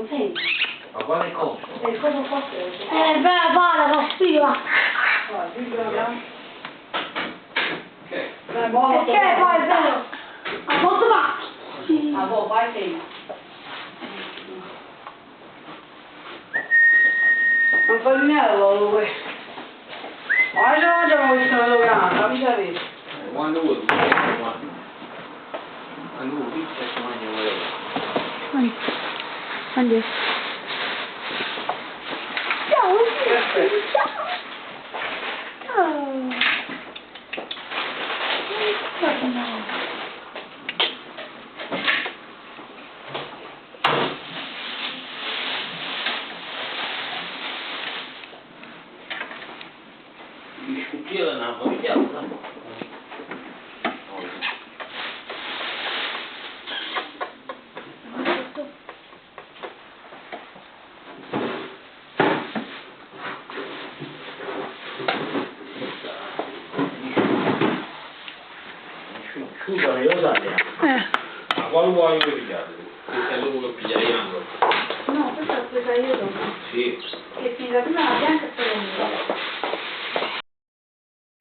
Senti. Ma quale coso? Il coso forte. Beh, vada, fa spilla. Che? Perché poi è vero? A molto va. Ah, boh, vai che. Non fa niente lui. Ma già non mi sono lontano, fammi sapere. Quando vuoi, quando vuoi, pizza mangiamo Andiamo. Andiamo. Ciao. Ciao. Discutiela na famiglia. Scusami, lo sai? Ma quale vuoi che pigliate? Questo è quello che pigliai io. No, questa l'ho presa io dopo. Sì. Che fino a prima la bianca